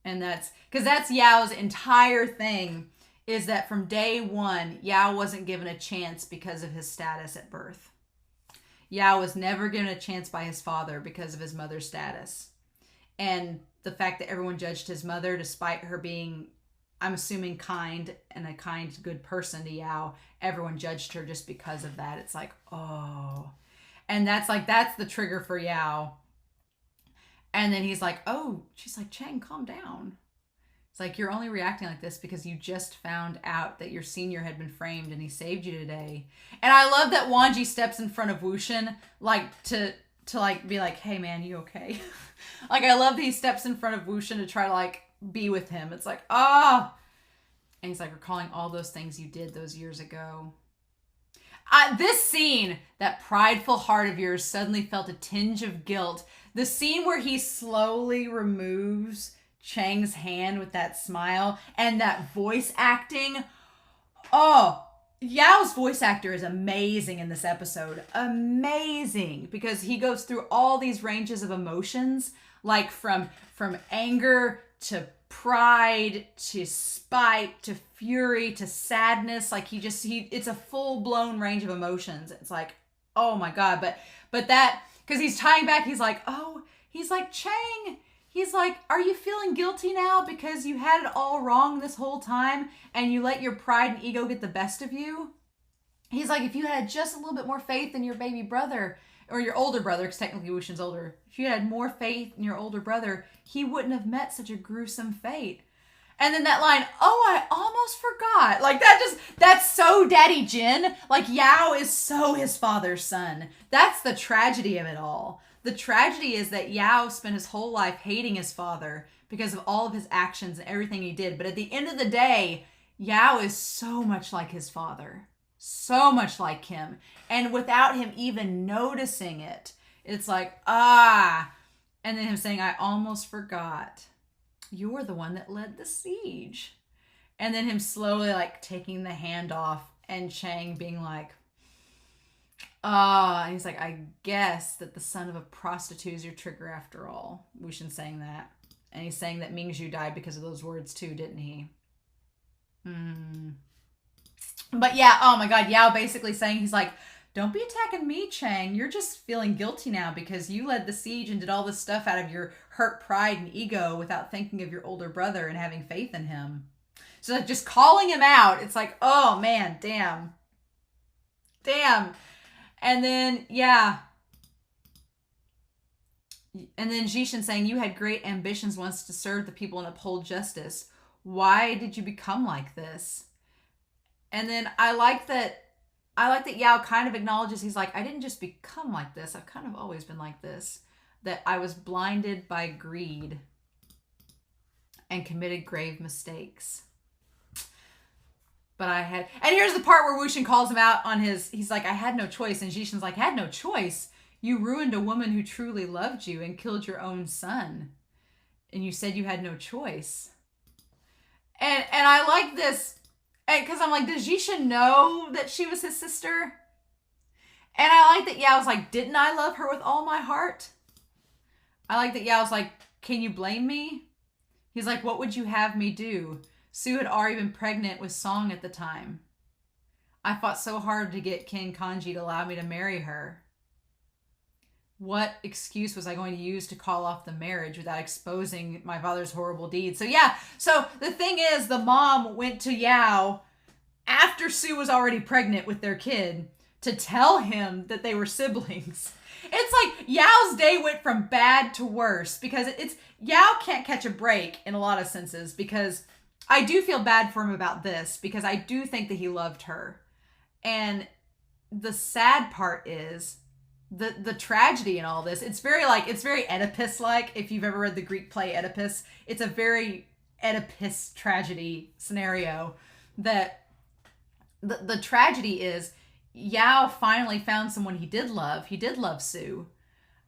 And that's, because that's Yao's entire thing, is that from day one, Yao wasn't given a chance because of his status at birth. Yao was never given a chance by his father because of his mother's status. And the fact that everyone judged his mother, despite her being, I'm assuming, kind and a kind, good person to Yao, everyone judged her just because of that. It's like, oh. And that's the trigger for Yao. And then he's like, oh, she's like, Cheng, calm down. It's like, you're only reacting like this because you just found out that your senior had been framed and he saved you today. And I love that Wanji steps in front of Wushin, like, to like, be like, hey, man, you okay? Like, I love that he steps in front of Wushin to try to, like, be with him. It's like, ah. And he's like, recalling all those things you did those years ago. This scene, that prideful heart of yours suddenly felt a tinge of guilt. The scene where he slowly removes Cheng's hand with that smile and that voice acting. Oh, Yao's voice actor is amazing in this episode. Amazing. Because he goes through all these ranges of emotions, like from anger to pride to spite to fury to sadness. Like it's a full-blown range of emotions. It's like, oh my God. But that, because he's tying back, he's like, oh, he's like, Cheng, he's like, are you feeling guilty now because you had it all wrong this whole time and you let your pride and ego get the best of you? He's like, if you had just a little bit more faith in your baby brother, or your older brother, because technically Wushin's older, if you had more faith in your older brother, he wouldn't have met such a gruesome fate. And then that line, oh, I almost forgot. Like, that's so Daddy Jin. Like, Yao is so his father's son. That's the tragedy of it all. The tragedy is that Yao spent his whole life hating his father because of all of his actions and everything he did. But at the end of the day, Yao is so much like his father. So much like him. And without him even noticing it, it's like, ah. And then him saying, I almost forgot. You're the one that led the siege. And then him slowly like taking the hand off and Cheng being like, and he's like, I guess that the son of a prostitute is your trigger after all. Wushin saying that. And he's saying that Mingzhu died because of those words too, didn't he? But yeah, oh my God, Yao basically saying, he's like, don't be attacking me, Cheng. You're just feeling guilty now because you led the siege and did all this stuff out of your hurt pride and ego without thinking of your older brother and having faith in him. So like, just calling him out, it's like, oh man, damn. And then, yeah. And then Jishin saying, you had great ambitions once to serve the people and uphold justice. Why did you become like this? And then I like that Yao kind of acknowledges, he's like, I didn't just become like this. I've kind of always been like this. That I was blinded by greed and committed grave mistakes. But I had, and here's the part where Wushin calls him out on he's like, I had no choice. And Jishin's like, had no choice? You ruined a woman who truly loved you and killed your own son. And you said you had no choice. And I like this, because I'm like, does Jishin know that she was his sister? And I like that Yao's like, didn't I love her with all my heart? I like that Yao's like, can you blame me? He's like, what would you have me do? Sue had already been pregnant with Song at the time. I fought so hard to get King Kanji to allow me to marry her. What excuse was I going to use to call off the marriage without exposing my father's horrible deeds? So yeah, so the thing is, the mom went to Yao after Sue was already pregnant with their kid to tell him that they were siblings. It's like Yao's day went from bad to worse because it's Yao can't catch a break in a lot of senses, because I do feel bad for him about this, because I do think that he loved her. And the sad part is the tragedy in all this. It's very Oedipus like. If you've ever read the Greek play Oedipus, it's a very Oedipus tragedy scenario. That the tragedy is Yao finally found someone he did love. He did love Sue,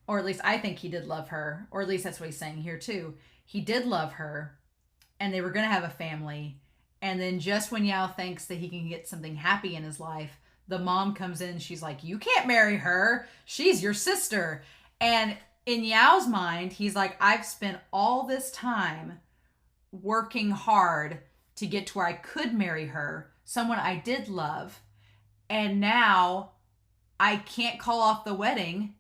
or at least I think he did love her, or at least that's what he's saying here too. He did love her, and they were going to have a family. And then just when Yao thinks that he can get something happy in his life, the mom comes in. She's like, you can't marry her. She's your sister. And in Yao's mind, he's like, I've spent all this time working hard to get to where I could marry her, someone I did love. And now I can't call off the wedding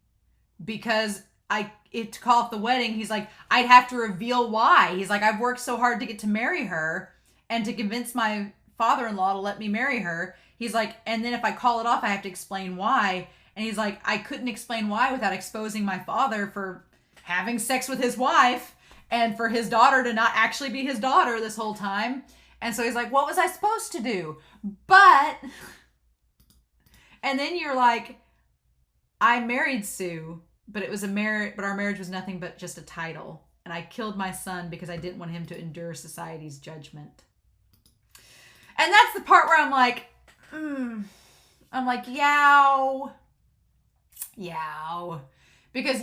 because to call off the wedding, he's like, I'd have to reveal why. He's like, I've worked so hard to get to marry her and to convince my father-in-law to let me marry her. He's like, and then if I call it off, I have to explain why. And he's like, I couldn't explain why without exposing my father for having sex with his wife and for his daughter to not actually be his daughter this whole time. And so he's like, what was I supposed to do? And then you're like, I married Sue, but our marriage was nothing but just a title. And I killed my son because I didn't want him to endure society's judgment. And that's the part where I'm like, Yao. Because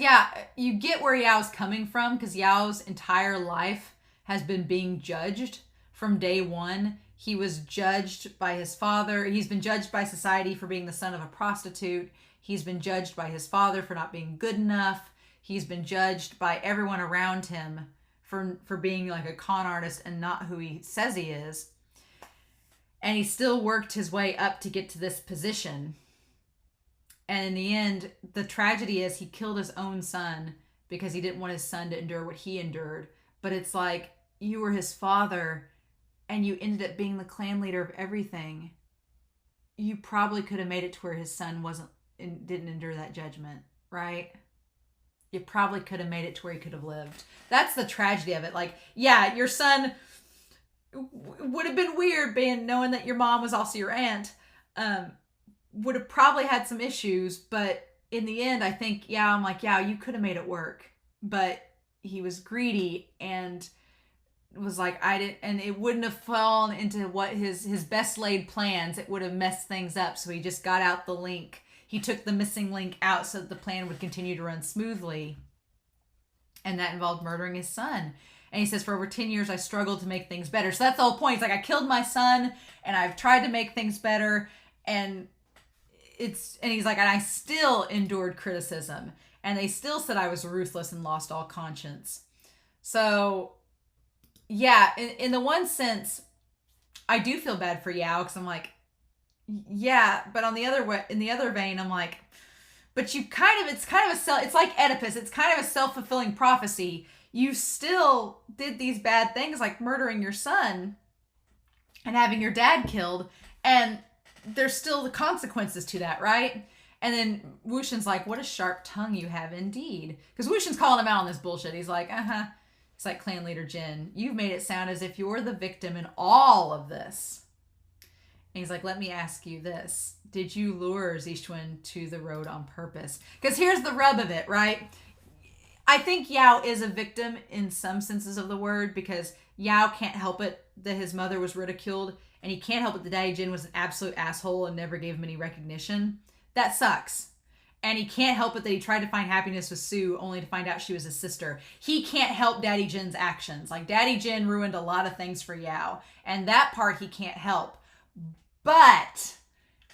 you get where Yao's coming from, because Yao's entire life has been being judged from day one. He was judged by his father. He's been judged by society for being the son of a prostitute. He's been judged by his father for not being good enough. He's been judged by everyone around him for being like a con artist and not who he says he is. And he still worked his way up to get to this position. And in the end, the tragedy is he killed his own son because he didn't want his son to endure what he endured. But it's like, you were his father and you ended up being the clan leader of everything. You probably could have made it to where his son didn't endure that judgment, right? You probably could have made it to where he could have lived. That's the tragedy of it. Like, yeah, your son would have been weird knowing that your mom was also your aunt. Would have probably had some issues, but in the end, I think, I'm like, you could have made it work. But he was greedy and was like, and it wouldn't have fallen into what his best laid plans. It would have messed things up. So he just got out the link. He took the missing link out so that the plan would continue to run smoothly. And that involved murdering his son. And he says, for over 10 years, I struggled to make things better. So that's the whole point. It's like, I killed my son and I've tried to make things better. And he's like, and I still endured criticism. And they still said I was ruthless and lost all conscience. So, in the one sense, I do feel bad for Yao because I'm like, but on the other in the other vein, I'm like, but it's like Oedipus. It's kind of a self-fulfilling prophecy. You still did these bad things like murdering your son and having your dad killed. And there's still the consequences to that, right? And then Wuxian's like, what a sharp tongue you have indeed. Because Wuxian's calling him out on this bullshit. He's like, It's like clan leader Jin. You've made it sound as if you're the victim in all of this. And he's like, let me ask you this. Did you lure Sizhui to the road on purpose? Because here's the rub of it, right? I think Yao is a victim in some senses of the word because Yao can't help it that his mother was ridiculed and he can't help it that Daddy Jin was an absolute asshole and never gave him any recognition. That sucks. And he can't help it that he tried to find happiness with Sue only to find out she was his sister. He can't help Daddy Jin's actions. Like, Daddy Jin ruined a lot of things for Yao. And that part he can't help. But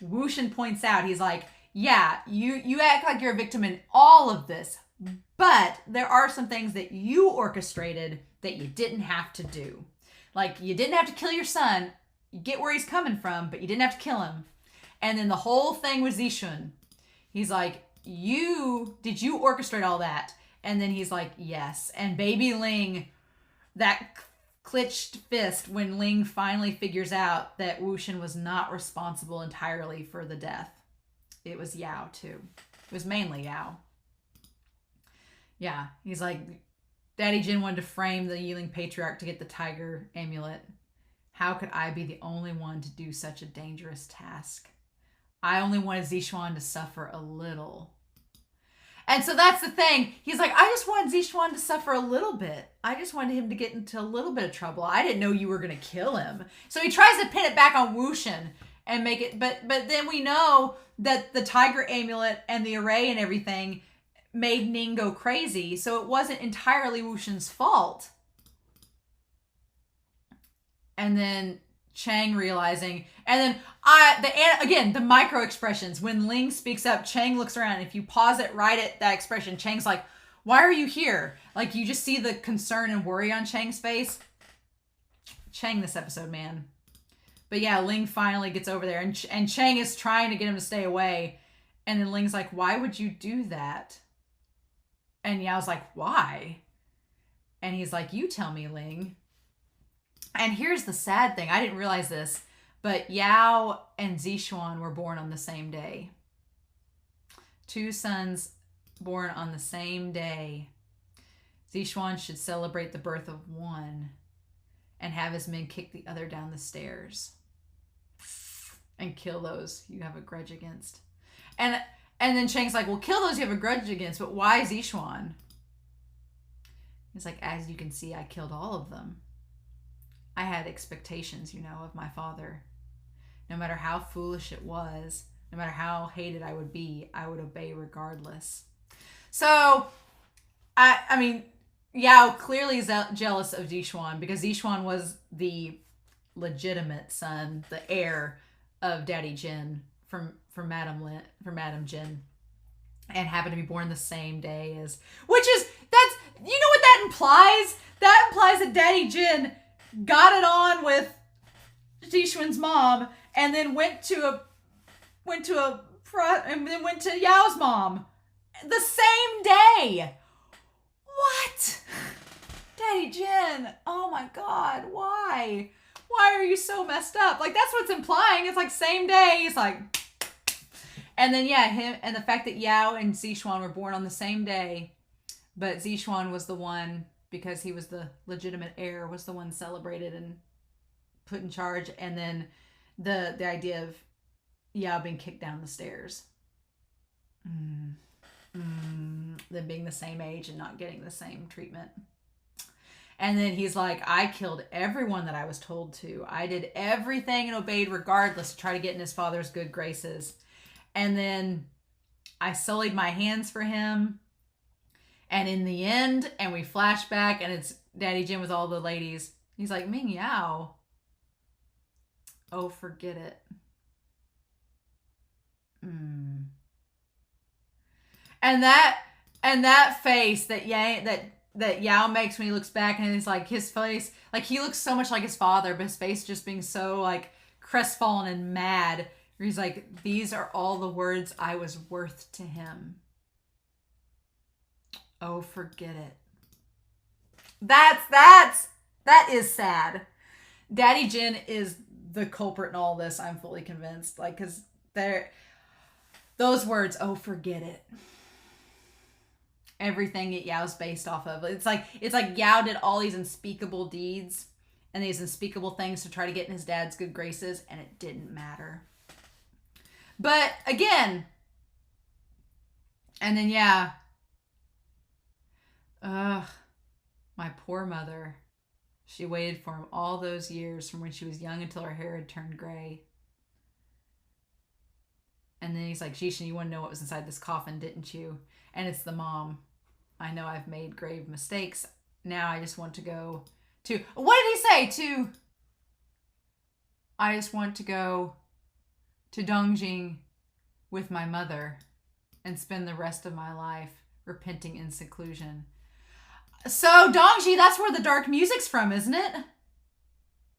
Wuxian points out, he's like, you act like you're a victim in all of this. But there are some things that you orchestrated that you didn't have to do. Like, you didn't have to kill your son. You get where he's coming from, but you didn't have to kill him. And then the whole thing with Sizhui. He's like, did you orchestrate all that? And then he's like, yes. And baby Ling, that clenched fist when Ling finally figures out that Wuxian was not responsible entirely for the death. It was Yao too. It was mainly Yao. Yeah, he's like, Daddy Jin wanted to frame the Yiling patriarch to get the tiger amulet. How could I be the only one to do such a dangerous task? I only wanted Zishuan to suffer a little. And so that's the thing. He's like, I just wanted Zishuan to suffer a little bit. I just wanted him to get into a little bit of trouble. I didn't know you were going to kill him. So he tries to pin it back on Wushan and make it. But then we know that the tiger amulet and the array and everything made Ning go crazy. So it wasn't entirely Wushan's fault. And then Cheng realizing, and then the micro expressions. When Ling speaks up, Cheng looks around. If you pause it right at that expression, Cheng's like, why are you here? Like, you just see the concern and worry on Cheng's face. Cheng this episode, man. But yeah, Ling finally gets over there, and Cheng is trying to get him to stay away. And then Ling's like, why would you do that? And Yao's like, why? And he's like, you tell me, Ling. And here's the sad thing. I didn't realize this, but Yao and Zishuan were born on the same day. 2 sons born on the same day. Zishuan should celebrate the birth of one and have his men kick the other down the stairs and kill those you have a grudge against. And then Cheng's like, well, kill those you have a grudge against, but why Zishuan? He's like, as you can see, I killed all of them. I had expectations, of my father. No matter how foolish it was, no matter how hated I would be, I would obey regardless. So, I mean, Yao clearly is jealous of Zishuan because Zishuan was the legitimate son, the heir of Daddy Jin from Madame Jin, and happened to be born the same day as, what that implies? That implies that Daddy Jin got it on with Zishuan's mom, and then went to Yao's mom the same day. What? Daddy Jin, oh my God, why? Why are you so messed up? Like, that's what's implying. It's like same day. He's like, and then him, and the fact that Yao and Zishuan were born on the same day, but Zishuan was the one, because he was the legitimate heir, was the one celebrated and put in charge. And then the idea of Yao being kicked down the stairs. Them being the same age and not getting the same treatment. And then he's like, I killed everyone that I was told to. I did everything and obeyed regardless to try to get in his father's good graces. And then I sullied my hands for him. And in the end, and we flash back, and it's Daddy Jin with all the ladies. He's like, Ming Yao. Oh, forget it. And that face that Yao makes when he looks back, and it's like his face, like he looks so much like his father, but his face just being so like crestfallen and mad. Where he's like, these are all the words I was worth to him. Oh, forget it. That is sad. Daddy Jin is the culprit in all this. I'm fully convinced. Like, cause those words, oh, forget it. Everything that Yao's based off of. It's like Yao did all these unspeakable deeds and these unspeakable things to try to get in his dad's good graces, and it didn't matter. But again, and then my poor mother. She waited for him all those years, from when she was young until her hair had turned gray. And then he's like, Jishin, you want to know what was inside this coffin, didn't you? And it's the mom. I know I've made grave mistakes. Now I just want to go to... What did he say? I just want to go to Dongjing with my mother and spend the rest of my life repenting in seclusion. So, Dongji, that's where the dark music's from, isn't it?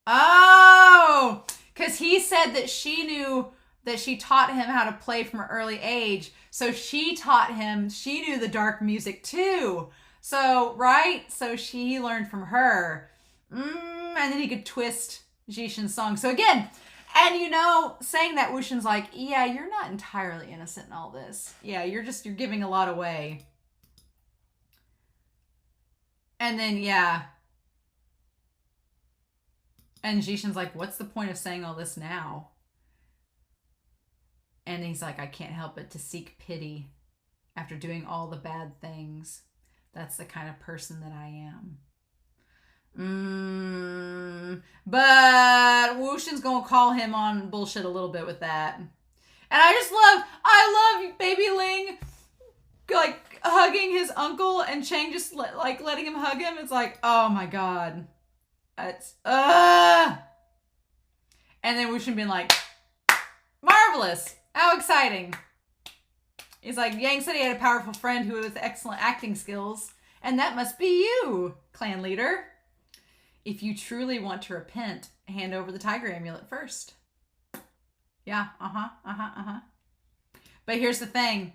Oh! Because he said that she knew that she taught him how to play from an early age. So she knew the dark music too. So, right? So she learned from her. And then he could twist Jishin's song. So again, and saying that, Wushin's like, yeah, you're not entirely innocent in all this. Yeah, you're giving a lot away. And then, and Jishin's like, what's the point of saying all this now? And he's like, I can't help but to seek pity after doing all the bad things. That's the kind of person that I am. But Wuxian's gonna call him on bullshit a little bit with that. And I love baby Ling, like, hugging his uncle and Cheng just letting him hug him. It's like, oh my god. It's, And then Wuxian being like, marvelous. How exciting. He's like, Yang said he had a powerful friend who has excellent acting skills. And that must be you, clan leader. If you truly want to repent, hand over the tiger amulet first. Yeah, But here's the thing.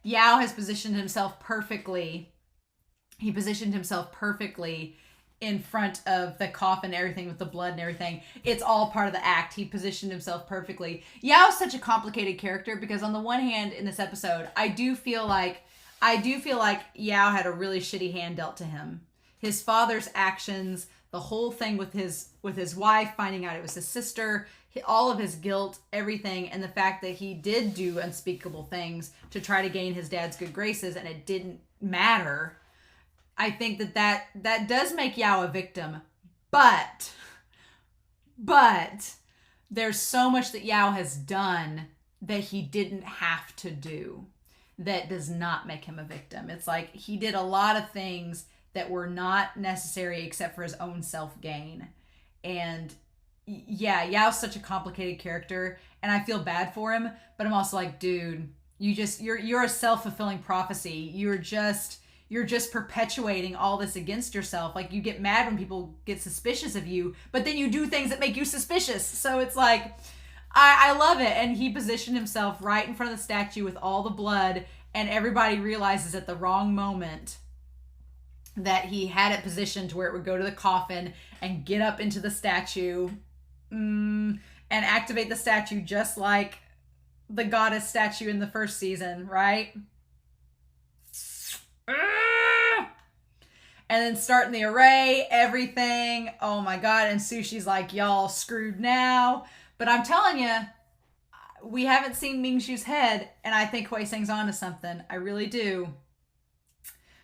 Yao has positioned himself perfectly. He positioned himself perfectly in front of the coffin and everything with the blood and everything. It's all part of the act. He positioned himself perfectly. Yao's such a complicated character because on the one hand in this episode, I do feel like Yao had a really shitty hand dealt to him. His father's actions, the whole thing with his wife, finding out it was his sister, all of his guilt, everything, and the fact that he did do unspeakable things to try to gain his dad's good graces and it didn't matter. I think that does make Yao a victim, but there's so much that Yao has done that he didn't have to do that does not make him a victim. It's like he did a lot of things that were not necessary except for his own self-gain. And yeah, Yao's such a complicated character and I feel bad for him, but I'm also like, dude, you're a self-fulfilling prophecy. You're just perpetuating all this against yourself. Like, you get mad when people get suspicious of you, but then you do things that make you suspicious. So it's like, I love it. And he positioned himself right in front of the statue with all the blood, and everybody realizes at the wrong moment that he had it positioned to where it would go to the coffin and get up into the statue and activate the statue just like the goddess statue in the first season, right? And then starting the array, everything. Oh my god. And Sushi's like, y'all screwed now. But I'm telling you, we haven't seen Mingshu's head, and I think Hui Seng's onto something. I really do.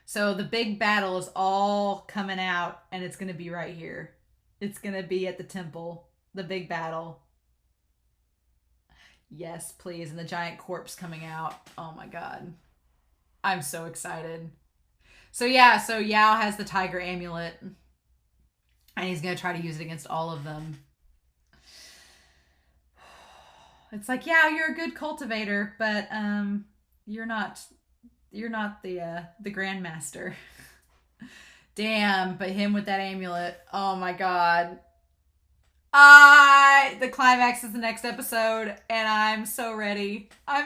So the big battle is all coming out, and it's going to be right here. It's going to be at the temple. The big battle. Yes, please. And the giant corpse coming out. Oh my god. I'm so excited. So yeah, so Yao has the tiger amulet. And he's going to try to use it against all of them. It's like, yeah, you're a good cultivator, but you're not the grandmaster. Damn, but him with that amulet. Oh my god. The climax is the next episode, and I'm so ready. Oh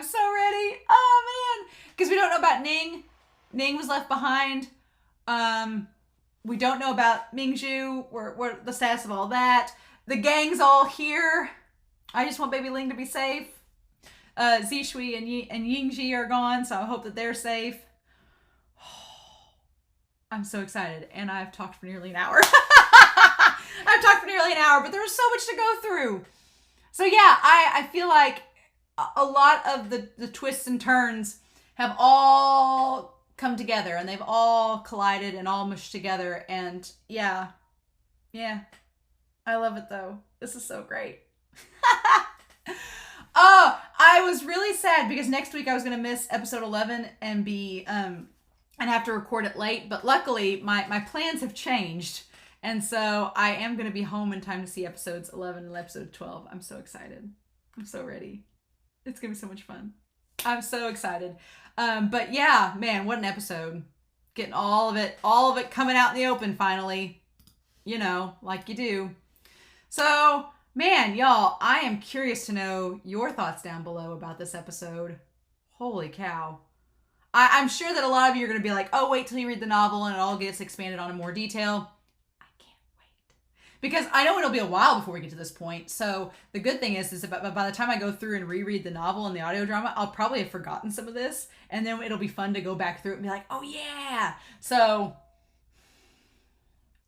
man. Because we don't know about Ning. Ning was left behind. We don't know about Mingzhu. What the status of all that. The gang's all here. I just want baby Ling to be safe. Sizhui and Yingji are gone, so I hope that they're safe. I'm so excited, and I've talked for nearly an hour. But there was so much to go through. So yeah, I feel like a lot of the twists and turns have all come together, and they've all collided and all mushed together, and yeah. I love it though. This is so great. Oh, I was really sad because next week I was going to miss episode 11 and be and have to record it late, but luckily my plans have changed, and so I am going to be home in time to see episodes 11 and episode 12. I'm so excited. I'm so ready. It's going to be so much fun. I'm so excited. But yeah, man, what an episode. Getting all of it coming out in the open finally. You know, like you do. So, man, y'all, I am curious to know your thoughts down below about this episode. Holy cow. I'm sure that a lot of you are going to be like, oh, wait till you read the novel and it all gets expanded on in more detail. I can't wait. Because I know it'll be a while before we get to this point. So the good thing is by the time I go through and reread the novel and the audio drama, I'll probably have forgotten some of this. And then it'll be fun to go back through it and be like, oh, yeah. So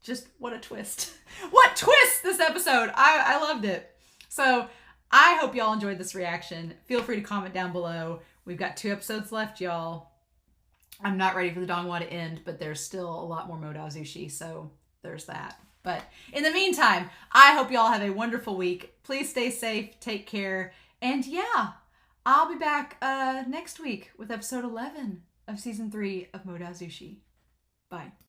just what a twist. What twist this episode. I loved it. So I hope y'all enjoyed this reaction. Feel free to comment down below. We've got 2 episodes left, y'all. I'm not ready for the Donghwa to end, but there's still a lot more Modao Zushi, so there's that. But in the meantime, I hope y'all have a wonderful week. Please stay safe, take care, and yeah, I'll be back next week with episode 11 of season 3 of Modao Zushi. Bye.